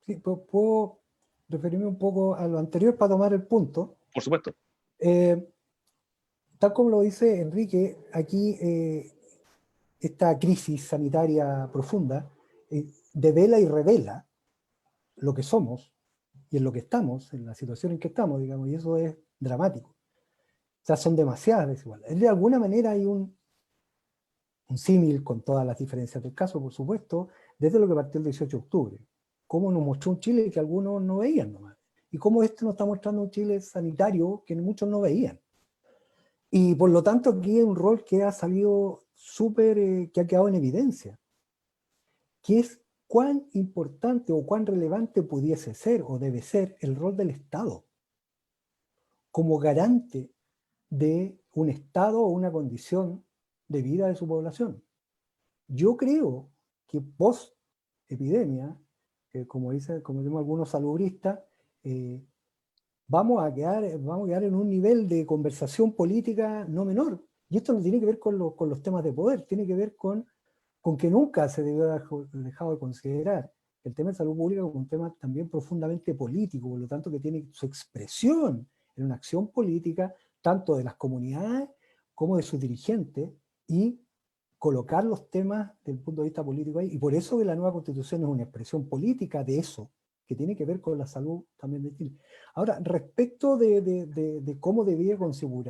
Sí, puedo referirme un poco a lo anterior para tomar el punto. Por supuesto. Tal como lo dice Enrique, aquí esta crisis sanitaria profunda devela y revela lo que somos y en lo que estamos, en la situación en que estamos, digamos, y eso es dramático. O sea, son demasiadas desigualdades. De alguna manera hay un símil con todas las diferencias del caso, por supuesto, desde lo que partió el 18 de octubre. Cómo nos mostró un Chile que algunos no veían nomás. Y cómo esto nos está mostrando un Chile sanitario que muchos no veían. Y por lo tanto aquí hay un rol que ha salido súper, que ha quedado en evidencia, que es cuán importante o cuán relevante pudiese ser o debe ser el rol del Estado como garante de un estado o una condición de vida de su población. Yo creo que post epidemia, como decimos algunos salubristas, vamos a quedar en un nivel de conversación política no menor. Y esto no tiene que ver con los temas de poder, tiene que ver con que nunca se debe haber dejado de considerar el tema de salud pública como un tema también profundamente político, por lo tanto que tiene su expresión en una acción política, tanto de las comunidades como de sus dirigentes, y colocar los temas desde el punto de vista político ahí. Y por eso que la nueva Constitución es una expresión política de eso, que tiene que ver con la salud también de Chile. Ahora, respecto de cómo debía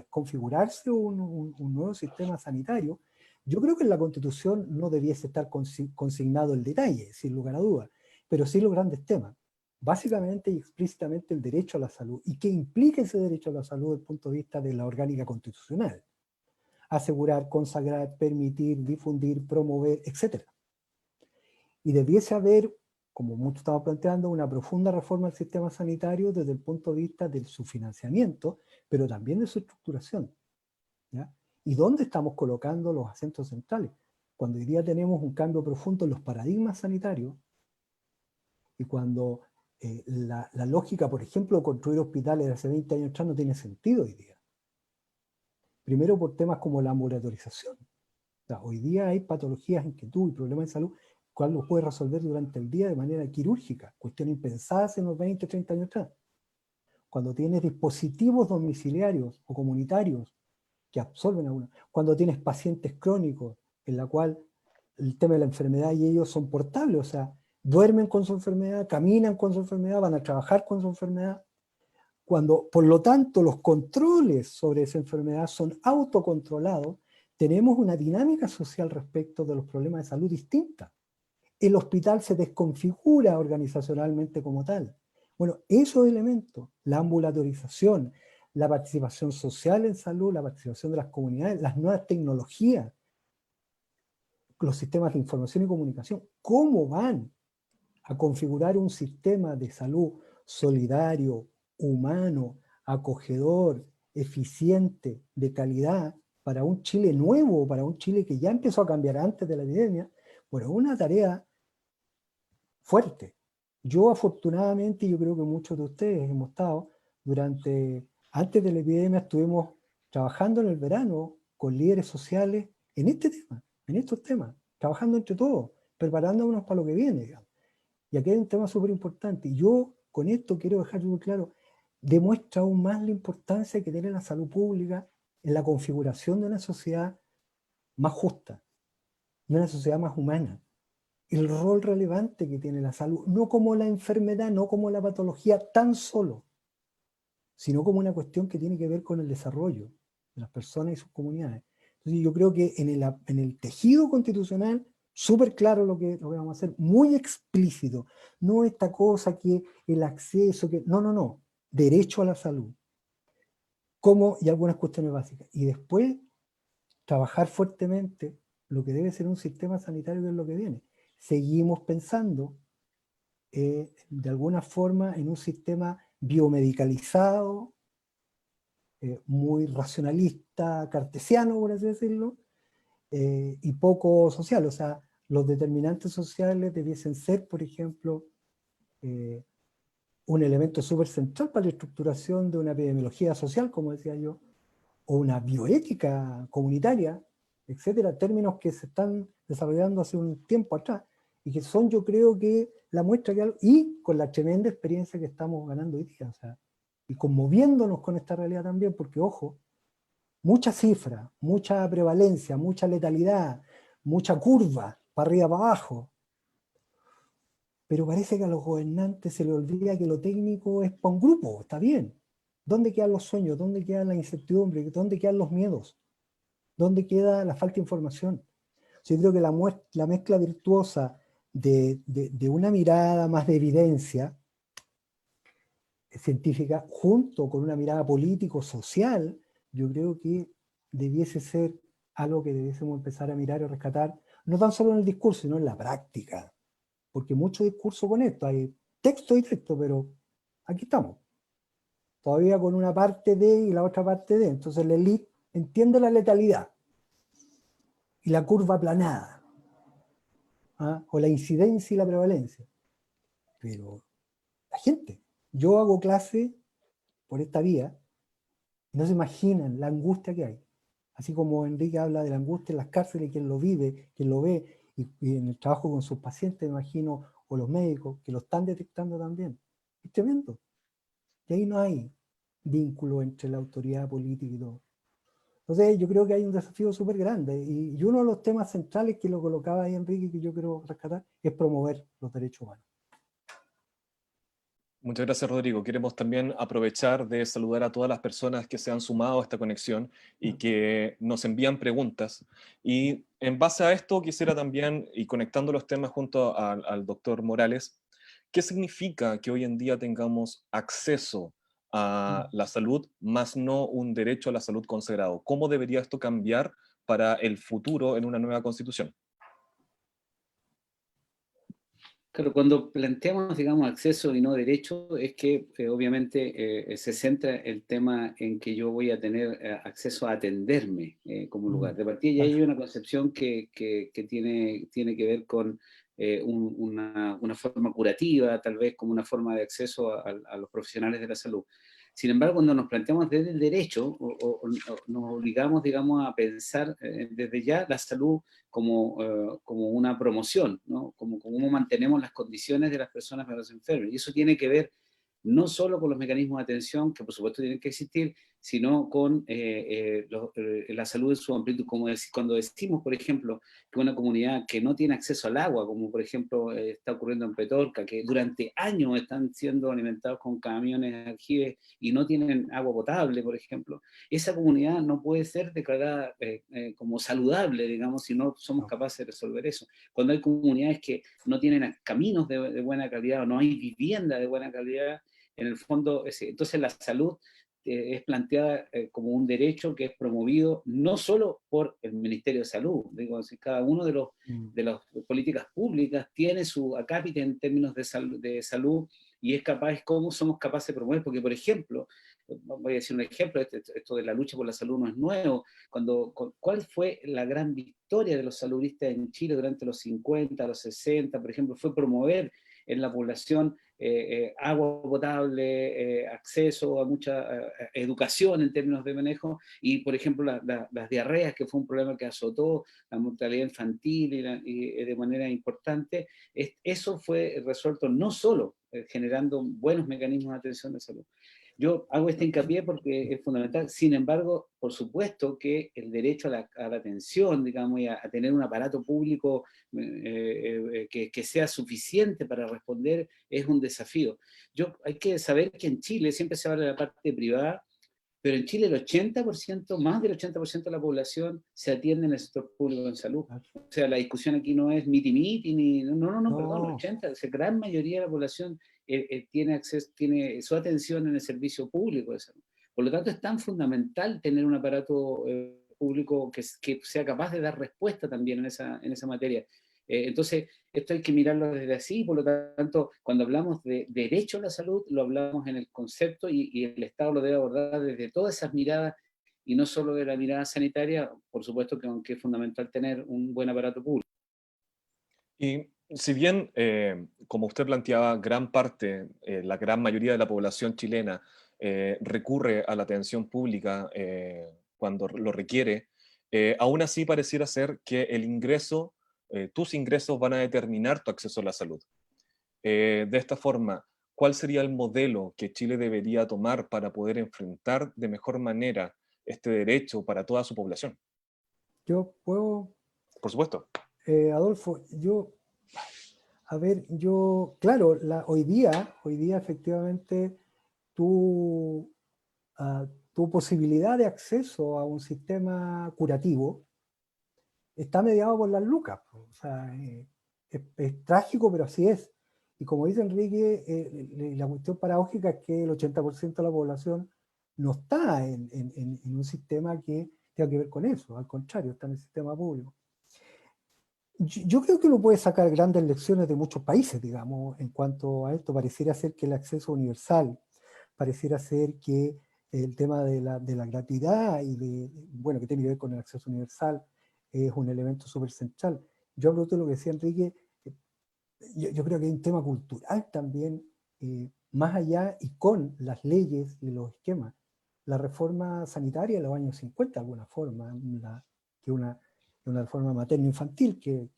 configurarse un nuevo sistema sanitario, yo creo que en la Constitución no debiese estar consignado el detalle, sin lugar a dudas, pero sí los grandes temas. Básicamente y explícitamente el derecho a la salud. ¿Y qué implica ese derecho a la salud desde el punto de vista de la orgánica constitucional? Asegurar, consagrar, permitir, difundir, promover, etc. Y debiese haber, como muchos estamos planteando, una profunda reforma del sistema sanitario desde el punto de vista de su financiamiento, pero también de su estructuración, ¿ya? ¿Y dónde estamos colocando los acentos centrales? Cuando hoy día tenemos un cambio profundo en los paradigmas sanitarios, y cuando la lógica, por ejemplo, de construir hospitales de hace 20 años atrás no tiene sentido hoy día. Primero por temas como la ambulatorización. O sea, hoy día hay patologías, inquietud y problemas de salud, cual los puede resolver durante el día de manera quirúrgica, cuestiones impensadas en los 20, 30 años atrás. Cuando tienes dispositivos domiciliarios o comunitarios que absorben a uno, cuando tienes pacientes crónicos, en la cual el tema de la enfermedad y ellos son portables, o sea, duermen con su enfermedad, caminan con su enfermedad, van a trabajar con su enfermedad, cuando por lo tanto los controles sobre esa enfermedad son autocontrolados, tenemos una dinámica social respecto de los problemas de salud distinta. El hospital se desconfigura organizacionalmente como tal. Bueno, esos elementos, la ambulatorización, la participación social en salud, la participación de las comunidades, las nuevas tecnologías, los sistemas de información y comunicación, ¿cómo van a configurar un sistema de salud solidario, humano, acogedor, eficiente, de calidad, para un Chile nuevo, para un Chile que ya empezó a cambiar antes de la epidemia? Bueno, una tarea fuerte. Yo afortunadamente, yo creo que muchos de ustedes hemos estado antes de la epidemia estuvimos trabajando en el verano con líderes sociales en este tema, en estos temas, trabajando entre todos, preparándonos para lo que viene, digamos. Y aquí hay un tema súper importante. Y yo con esto quiero dejar muy claro, demuestra aún más la importancia que tiene la salud pública en la configuración de una sociedad más justa, de una sociedad más humana. El rol relevante que tiene la salud, no como la enfermedad, no como la patología tan solo, sino como una cuestión que tiene que ver con el desarrollo de las personas y sus comunidades. Entonces yo creo que en el tejido constitucional, súper claro lo que vamos a hacer, muy explícito, no esta cosa que el acceso, no, derecho a la salud, y algunas cuestiones básicas. Y después trabajar fuertemente lo que debe ser un sistema sanitario, que es lo que viene. Seguimos pensando de alguna forma en un sistema biomedicalizado, muy racionalista, cartesiano, por así decirlo, y poco social. O sea, los determinantes sociales debiesen ser, por ejemplo, un elemento súper central para la estructuración de una epidemiología social, como decía yo, o una bioética comunitaria, etcétera, términos que se están desarrollando hace un tiempo atrás, y que son, yo creo que, la muestra que algo, y con la tremenda experiencia que estamos ganando hoy día. O sea, y conmoviéndonos con esta realidad también, porque ojo, mucha cifra, mucha prevalencia, mucha letalidad, mucha curva, para arriba, para abajo. Pero parece que a los gobernantes se les olvida que lo técnico es para un grupo, está bien. ¿Dónde quedan los sueños? ¿Dónde queda la incertidumbre? ¿Dónde quedan los miedos? ¿Dónde queda la falta de información? Yo creo que la mezcla virtuosa de una mirada más de evidencia científica junto con una mirada político-social, yo creo que debiese ser algo que debiésemos empezar a mirar y rescatar, no tan solo en el discurso, sino en la práctica. Porque mucho discurso con esto, hay texto y texto, pero aquí estamos. Todavía con una parte de y la otra parte de. Entonces la élite entiende la letalidad y la curva aplanada, ¿ah? O la incidencia y la prevalencia. Pero la gente, yo hago clase por esta vía y no se imaginan la angustia que hay. Así como Enrique habla de la angustia en las cárceles, quien lo vive, quien lo ve, y en el trabajo con sus pacientes, me imagino, o los médicos, que lo están detectando también. Es tremendo. Y ahí no hay vínculo entre la autoridad política y todo. Entonces yo creo que hay un desafío súper grande y uno de los temas centrales que lo colocaba ahí Enrique, que yo quiero rescatar, es promover los derechos humanos. Muchas gracias, Rodrigo. Queremos también aprovechar de saludar a todas las personas que se han sumado a esta conexión y que nos envían preguntas. Y en base a esto quisiera también, y conectando los temas junto al doctor Morales, ¿qué significa que hoy en día tengamos acceso a la salud, más no un derecho a la salud consagrado? ¿Cómo debería esto cambiar para el futuro en una nueva constitución? Claro, cuando planteamos, digamos, acceso y no derecho, es que obviamente se centra el tema en que yo voy a tener acceso a atenderme como lugar. De partida ya hay una concepción que tiene que ver con una forma curativa, tal vez como una forma de acceso a los profesionales de la salud. Sin embargo, cuando nos planteamos desde el derecho, o nos obligamos, digamos, a pensar desde ya la salud como una promoción, ¿no? Como cómo mantenemos las condiciones de las personas para los enfermos. Y eso tiene que ver no solo con los mecanismos de atención, que por supuesto tienen que existir, sino con la salud en su amplitud. Cuando decimos, por ejemplo, que una comunidad que no tiene acceso al agua, como por ejemplo está ocurriendo en Petorca, que durante años están siendo alimentados con camiones de aljibes y no tienen agua potable, por ejemplo, esa comunidad no puede ser declarada como saludable, digamos, si no somos capaces de resolver eso. Cuando hay comunidades que no tienen caminos de buena calidad o no hay vivienda de buena calidad, en el fondo, entonces la salud es planteada como un derecho que es promovido no solo por el Ministerio de Salud, digo, cada uno de las políticas públicas tiene su acápite en términos de salud y es capaz, cómo somos capaces de promover, porque por ejemplo, voy a decir un ejemplo, esto de la lucha por la salud no es nuevo, ¿cuál fue la gran victoria de los saludistas en Chile durante los 50, los 60, por ejemplo? Fue promover en la población agua potable, acceso a mucha educación en términos de manejo, y por ejemplo las diarreas, que fue un problema que azotó la mortalidad infantil y de manera importante, eso fue resuelto no solo generando buenos mecanismos de atención de salud. Yo hago este hincapié porque es fundamental. Sin embargo, por supuesto que el derecho a la atención, digamos, y a tener un aparato público que sea suficiente para responder es un desafío. Hay que saber que en Chile siempre se habla de la parte privada, pero en Chile el 80%, más del 80% de la población se atiende en el sector público en salud. O sea, la discusión aquí no es miti-miti, perdón, el 80%, la gran mayoría de la población tiene acceso, tiene su atención en el servicio público de salud. Por lo tanto, es tan fundamental tener un aparato público que sea capaz de dar respuesta también en esa materia. Entonces, esto hay que mirarlo desde así, por lo tanto, cuando hablamos de derecho a la salud, lo hablamos en el concepto y el Estado lo debe abordar desde todas esas miradas y no solo de la mirada sanitaria, por supuesto que aunque es fundamental tener un buen aparato público. Y si bien, como usted planteaba, gran parte, la gran mayoría de la población chilena recurre a la atención pública cuando lo requiere, aún así pareciera ser que el ingreso, tus ingresos van a determinar tu acceso a la salud. De esta forma, ¿cuál sería el modelo que Chile debería tomar para poder enfrentar de mejor manera este derecho para toda su población? Yo puedo, Por supuesto. Adolfo, a ver, claro, hoy día efectivamente tu, tu posibilidad de acceso a un sistema curativo está mediado por las lucas, po. O sea, es trágico, pero así es. Y como dice Enrique, la cuestión paradójica es que el 80% de la población no está en un sistema que tenga que ver con eso, al contrario, está en el sistema público. Yo creo que uno puede sacar grandes lecciones de muchos países, digamos, en cuanto a esto. Pareciera ser que el acceso universal, pareciera ser que el tema de la gratuidad bueno, que tiene que ver con el acceso universal, es un elemento súper central. Yo hablo de lo que decía Enrique, yo creo que hay un tema cultural también, más allá y con las leyes y los esquemas. La reforma sanitaria de los años 50, de alguna forma, que una reforma materno-infantil que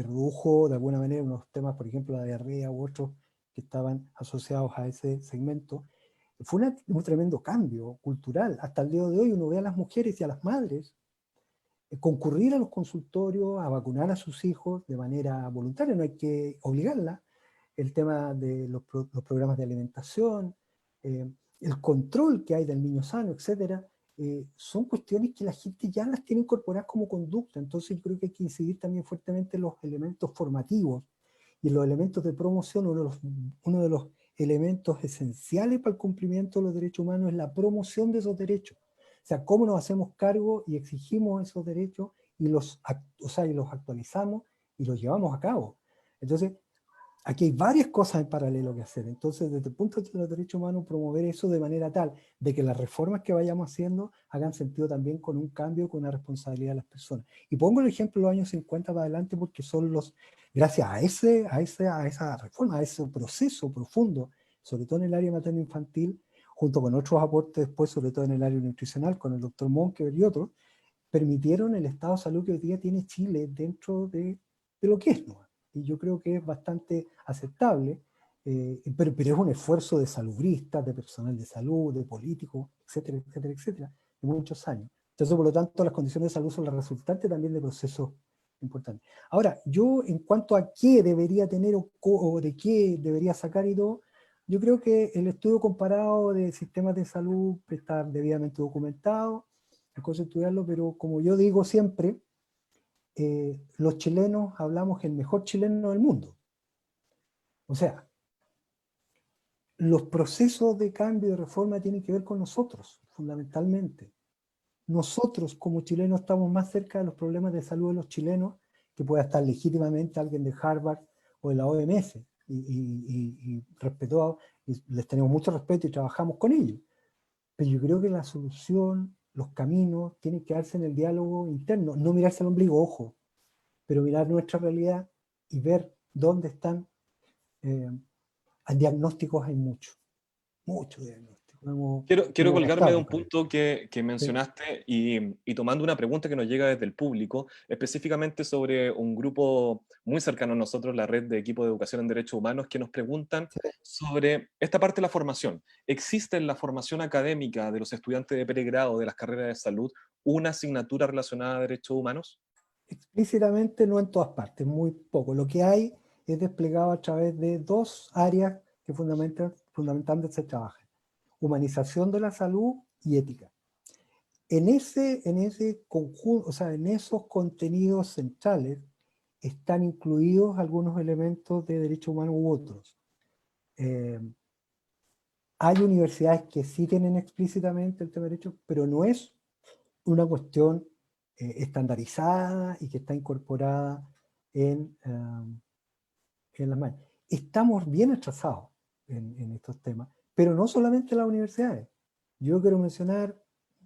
redujo de alguna manera unos temas, por ejemplo, la diarrea u otros que estaban asociados a ese segmento, fue un tremendo cambio cultural. Hasta el día de hoy uno ve a las mujeres y a las madres concurrir a los consultorios, a vacunar a sus hijos de manera voluntaria, no hay que obligarla. El tema de los programas de alimentación, el control que hay del niño sano, etcétera, son cuestiones que la gente ya las tiene incorporadas como conducta. Entonces yo creo que hay que incidir también fuertemente en los elementos formativos y en los elementos de promoción. Uno de los elementos esenciales para el cumplimiento de los derechos humanos es la promoción de esos derechos. O sea, cómo nos hacemos cargo y exigimos esos derechos y los actualizamos y los llevamos a cabo. Entonces, aquí hay varias cosas en paralelo que hacer. Entonces, desde el punto de vista de los derechos humanos, promover eso de manera tal de que las reformas que vayamos haciendo hagan sentido también con un cambio, con una responsabilidad de las personas. Y pongo el ejemplo de los años 50 para adelante porque son gracias a esa reforma, a ese proceso profundo, sobre todo en el área materno-infantil, junto con otros aportes después, sobre todo en el área nutricional, con el doctor Monkever y otros, permitieron el estado de salud que hoy día tiene Chile dentro de lo que es, ¿no? Y yo creo que es bastante aceptable, pero es un esfuerzo de salubristas, de personal de salud, de políticos, etcétera, etcétera, etcétera, de muchos años. Entonces, por lo tanto, las condiciones de salud son las resultantes también de procesos importantes. Ahora, yo en cuanto a qué debería tener o de qué debería sacar y todo, yo creo que el estudio comparado de sistemas de salud está debidamente documentado, es cosa de estudiarlo, pero como yo digo siempre, los chilenos hablamos el mejor chileno del mundo. O sea, los procesos de cambio y de reforma tienen que ver con nosotros, fundamentalmente. Nosotros como chilenos estamos más cerca de los problemas de salud de los chilenos que pueda estar legítimamente alguien de Harvard o de la OMS. Y respetado, y les tenemos mucho respeto y trabajamos con ellos. Pero yo creo que la solución, los caminos, tienen que darse en el diálogo interno, no mirarse al ombligo, ojo, pero mirar nuestra realidad y ver dónde están. Diagnósticos hay mucho diagnóstico. Quiero Hemos colgarme de gastado un con él. punto que Sí. mencionaste y tomando una pregunta que nos llega desde el público, específicamente sobre un grupo muy cercano a nosotros, la Red de Equipo de Educación en Derechos Humanos, que nos preguntan sobre esta parte de la formación. ¿Existe en la formación académica de los estudiantes de pregrado de las carreras de salud una asignatura relacionada a derechos humanos? Explícitamente no en todas partes, muy poco. Lo que hay es desplegado a través de dos áreas que fundamentalmente se trabajan: humanización de la salud y ética. En ese conjunto, o sea, en esos contenidos centrales están incluidos algunos elementos de derechos humanos u otros. Hay universidades que sí tienen explícitamente el tema de derechos, pero no es una cuestión estandarizada y que está incorporada en las manos. Estamos bien atrasados en estos temas, pero no solamente en las universidades. Yo quiero mencionar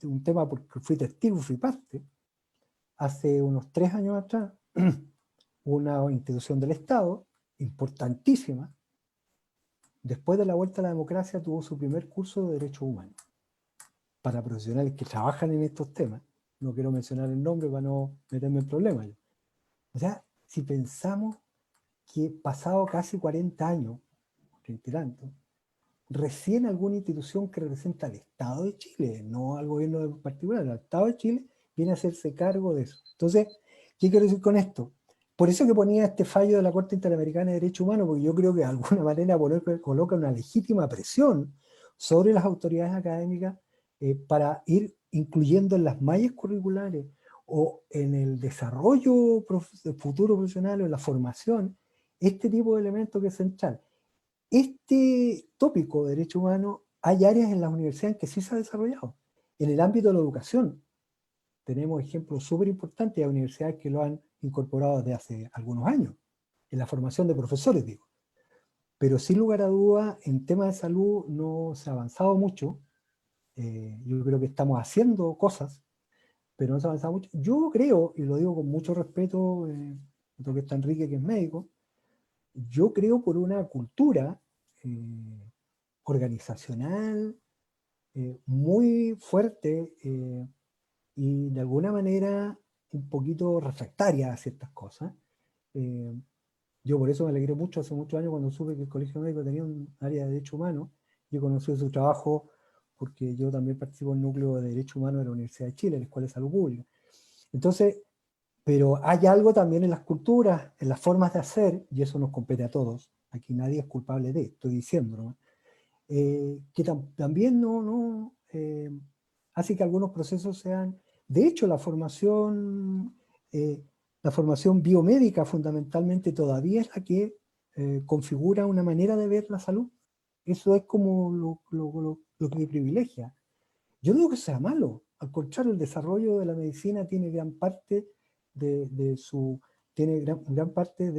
un tema porque fui testigo, fui parte. Hace unos 3 años atrás, una institución del Estado, importantísima, después de la vuelta a la democracia, tuvo su primer curso de Derechos Humanos para profesionales que trabajan en estos temas. No quiero mencionar el nombre para no meterme en problemas. O sea, si pensamos que pasado casi 40 años, 30 y tanto, recién alguna institución que representa al Estado de Chile, no al gobierno en particular, al Estado de Chile, viene a hacerse cargo de eso. Entonces, ¿qué quiero decir con esto? Por eso que ponía este fallo de la Corte Interamericana de Derechos Humanos, porque yo creo que de alguna manera coloca una legítima presión sobre las autoridades académicas para ir incluyendo en las mallas curriculares o en el desarrollo futuro profesional o en la formación, este tipo de elementos que es central. Este tópico de derechos humanos, hay áreas en las universidades en que sí se ha desarrollado. En el ámbito de la educación, tenemos ejemplos súper importantes de universidades que lo han incorporado desde hace algunos años, en la formación de profesores, digo. Pero sin lugar a dudas, en temas de salud no se ha avanzado mucho. Yo creo que estamos haciendo cosas, pero no se ha avanzado mucho. Yo creo, y lo digo con mucho respeto, lo que está Enrique, que es médico, yo creo por una cultura organizacional muy fuerte y de alguna manera un poquito refractaria a ciertas cosas. Yo por eso me alegré mucho hace muchos años cuando supe que el Colegio Médico tenía un área de Derechos Humanos. Yo conocí su trabajo porque yo también participo en el núcleo de Derechos Humanos de la Universidad de Chile, la Escuela de Salud Pública. Entonces, pero hay algo también en las culturas, en las formas de hacer, y eso nos compete a todos. Aquí nadie es culpable de, estoy diciendo, ¿no? Que también hace que algunos procesos sean... De hecho, la formación biomédica fundamentalmente todavía es la que configura una manera de ver la salud. Eso es como lo que privilegia. Yo no digo que sea malo, al contrario, el desarrollo de la medicina tiene gran parte gran parte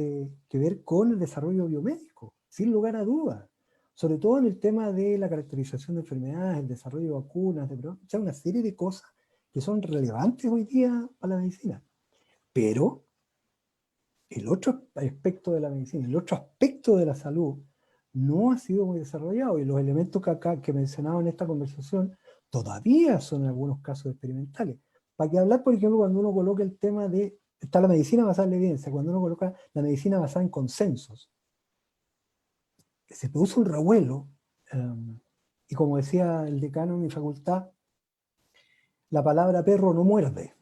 que ver con el desarrollo biomédico, sin lugar a dudas. Sobre todo en el tema de la caracterización de enfermedades, el desarrollo de vacunas, ya una serie de cosas que son relevantes hoy día para la medicina. Pero el otro aspecto de la medicina, el otro aspecto de la salud, no ha sido muy desarrollado, y los elementos que mencionaba en esta conversación todavía son en algunos casos experimentales. Para que hablar, por ejemplo, cuando uno coloca el tema de, está la medicina basada en la evidencia, cuando uno coloca la medicina basada en consensos, se produce un revuelo, y como decía el decano en mi facultad, la palabra perro no muerde,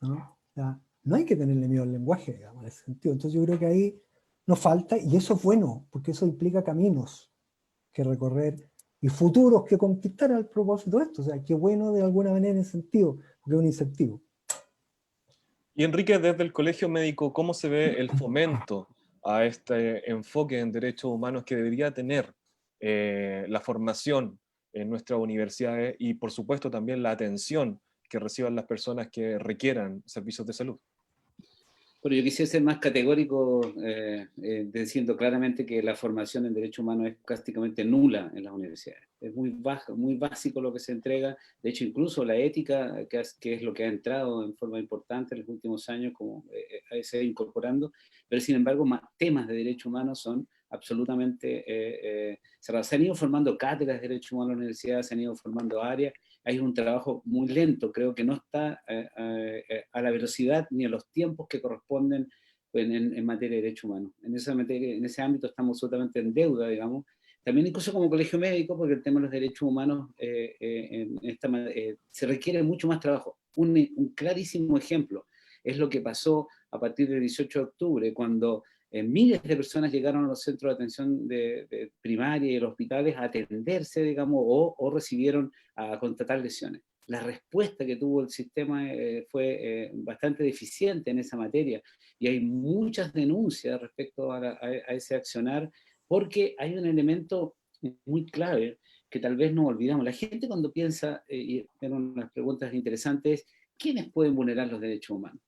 ¿no? O sea, no hay que tenerle miedo al lenguaje, digamos, en ese sentido. Entonces yo creo que ahí nos falta, y eso es bueno, porque eso implica caminos que recorrer y futuros que conquistar al propósito de esto. O sea, qué bueno de alguna manera en ese sentido, porque es un incentivo. Y Enrique, desde el Colegio Médico, ¿cómo se ve el fomento a este enfoque en derechos humanos que debería tener la formación en nuestras universidades y, por supuesto, también la atención que reciban las personas que requieran servicios de salud? Bueno, yo quisiera ser más categórico diciendo claramente que la formación en derechos humanos es prácticamente nula en las universidades. Es muy bajo, muy básico lo que se entrega. De hecho, incluso la ética, que es lo que ha entrado en forma importante en los últimos años, como se ha ido incorporando, pero sin embargo, temas de derechos humanos son absolutamente cerrados. Se han ido formando cátedras de derechos humanos en la universidad, se han ido formando áreas. Hay un trabajo muy lento, creo que no está a la velocidad ni a los tiempos que corresponden en materia de derechos humanos. En ese ámbito estamos absolutamente en deuda, digamos. También incluso como colegio médico, porque el tema de los derechos humanos se requiere mucho más trabajo. Un clarísimo ejemplo es lo que pasó a partir del 18 de octubre, cuando miles de personas llegaron a los centros de atención de primaria y a los hospitales a atenderse, digamos, o recibieron a contratar lesiones. La respuesta que tuvo el sistema fue bastante deficiente en esa materia, y hay muchas denuncias respecto a ese accionar, porque hay un elemento muy clave que tal vez no olvidamos. La gente cuando piensa, y tengo unas preguntas interesantes, ¿quiénes pueden vulnerar los derechos humanos?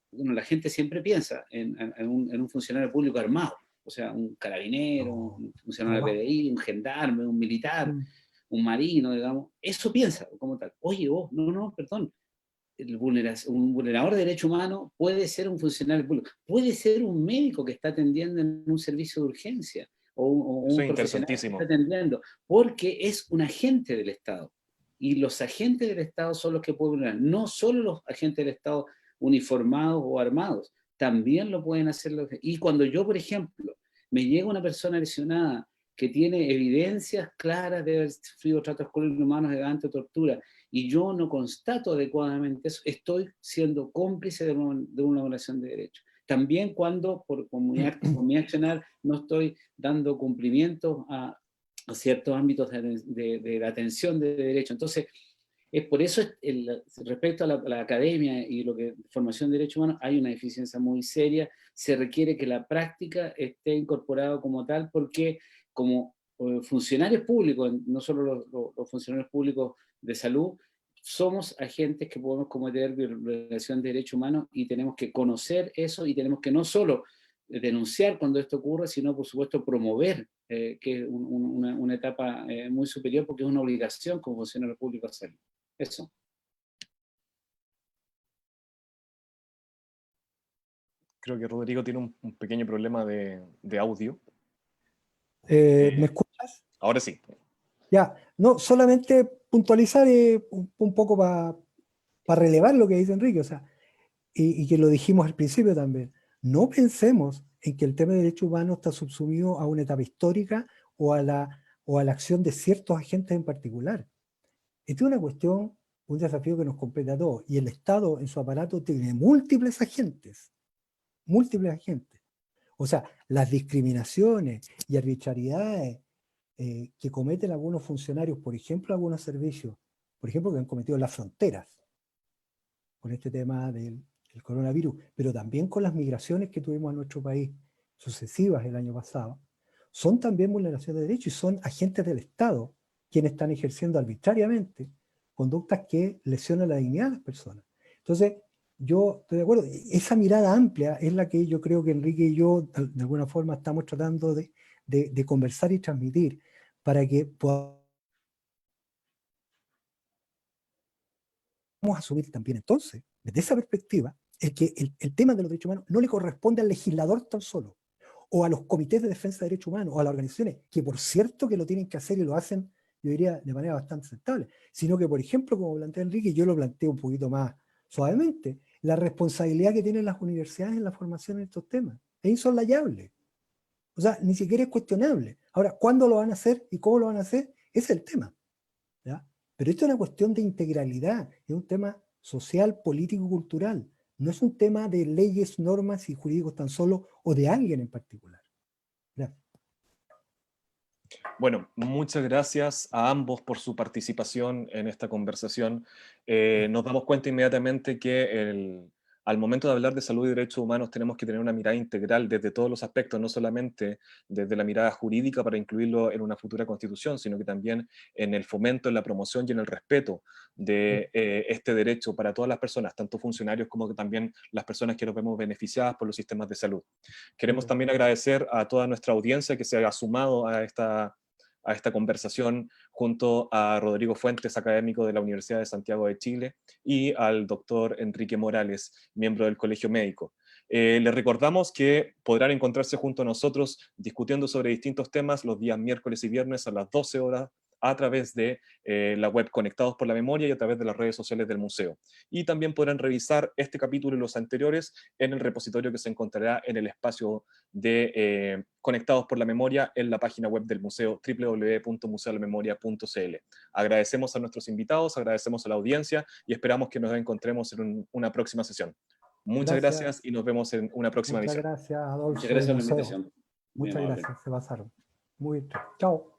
Bueno, la gente siempre piensa en un funcionario público armado, o sea, un carabinero, un funcionario de PDI, un gendarme, un militar, un marino, digamos. Eso piensa como tal. Oye, no, perdón. Un vulnerador de derechos humanos puede ser un funcionario público, puede ser un médico que está atendiendo en un servicio de urgencia, o un profesional que está atendiendo, porque es un agente del Estado. Y los agentes del Estado son los que pueden vulnerar, no solo los agentes del Estado uniformados o armados, también lo pueden hacer los... Y cuando yo, por ejemplo, me llega una persona lesionada que tiene evidencias claras de haber sufrido tratos con inhumanos, de tortura, y yo no constato adecuadamente eso, estoy siendo cómplice de una violación de derechos. También cuando con mi accionar no estoy dando cumplimiento a ciertos ámbitos de la atención de derechos. Entonces, es por eso, respecto a la academia y lo que formación de derechos humanos, hay una deficiencia muy seria. Se requiere que la práctica esté incorporada como tal, porque como funcionarios públicos, no solo los funcionarios públicos de salud, somos agentes que podemos cometer violación de derechos humanos y tenemos que conocer eso y tenemos que no solo denunciar cuando esto ocurre, sino por supuesto promover, que es una etapa muy superior, porque es una obligación como funcionario público hacerlo. Eso. Creo que Rodrigo tiene un pequeño problema de audio. ¿Me escuchas? Ahora sí. Ya, no, solamente puntualizar un poco para relevar lo que dice Enrique, o sea, y que lo dijimos al principio también. No pensemos en que el tema de derechos humanos está subsumido a una etapa histórica o a la acción de ciertos agentes en particular. Esta es una cuestión, un desafío que nos compete a todos, y el Estado en su aparato tiene múltiples agentes. O sea, las discriminaciones y arbitrariedades que cometen algunos funcionarios, por ejemplo, algunos servicios, por ejemplo, que han cometido en las fronteras, con este tema del coronavirus, pero también con las migraciones que tuvimos a nuestro país sucesivas el año pasado, son también vulneraciones de derechos y son agentes del Estado quienes están ejerciendo arbitrariamente conductas que lesionan la dignidad de las personas. Entonces, yo estoy de acuerdo, esa mirada amplia es la que yo creo que Enrique y yo de alguna forma estamos tratando de conversar y transmitir para que podamos asumir también entonces, desde esa perspectiva, el tema de los derechos humanos no le corresponde al legislador tan solo, o a los comités de defensa de derechos humanos, o a las organizaciones, que por cierto que lo tienen que hacer y lo hacen, yo diría, de manera bastante aceptable, sino que, por ejemplo, como plantea Enrique, yo lo planteo un poquito más suavemente, la responsabilidad que tienen las universidades en la formación en estos temas es insoslayable. O sea, ni siquiera es cuestionable. Ahora, ¿cuándo lo van a hacer y cómo lo van a hacer? Ese es el tema, ¿ya? Pero esto es una cuestión de integralidad, es un tema social, político, cultural. No es un tema de leyes, normas y jurídicos tan solo, o de alguien en particular. Gracias. Bueno, muchas gracias a ambos por su participación en esta conversación. Nos damos cuenta inmediatamente que al momento de hablar de salud y derechos humanos tenemos que tener una mirada integral desde todos los aspectos, no solamente desde la mirada jurídica para incluirlo en una futura constitución, sino que también en el fomento, en la promoción y en el respeto de este derecho para todas las personas, tanto funcionarios como que también las personas que nos vemos beneficiadas por los sistemas de salud. Queremos también agradecer a toda nuestra audiencia que se haya sumado a esta conversación junto a Rodrigo Fuentes, académico de la Universidad de Santiago de Chile, y al doctor Enrique Morales, miembro del Colegio Médico. Les recordamos que podrán encontrarse junto a nosotros discutiendo sobre distintos temas los días miércoles y viernes a las 12 horas a través de la web Conectados por la Memoria y a través de las redes sociales del museo. Y también podrán revisar este capítulo y los anteriores en el repositorio que se encontrará en el espacio de Conectados por la Memoria en la página web del museo www.museolamemoria.cl. Agradecemos a nuestros invitados, agradecemos a la audiencia y esperamos que nos encontremos en una próxima sesión. Muchas gracias y nos vemos en una próxima edición. Muchas gracias, Adolfo. Muchas gracias por la invitación. Muchas gracias, se pasaron. Muy bien. Chao.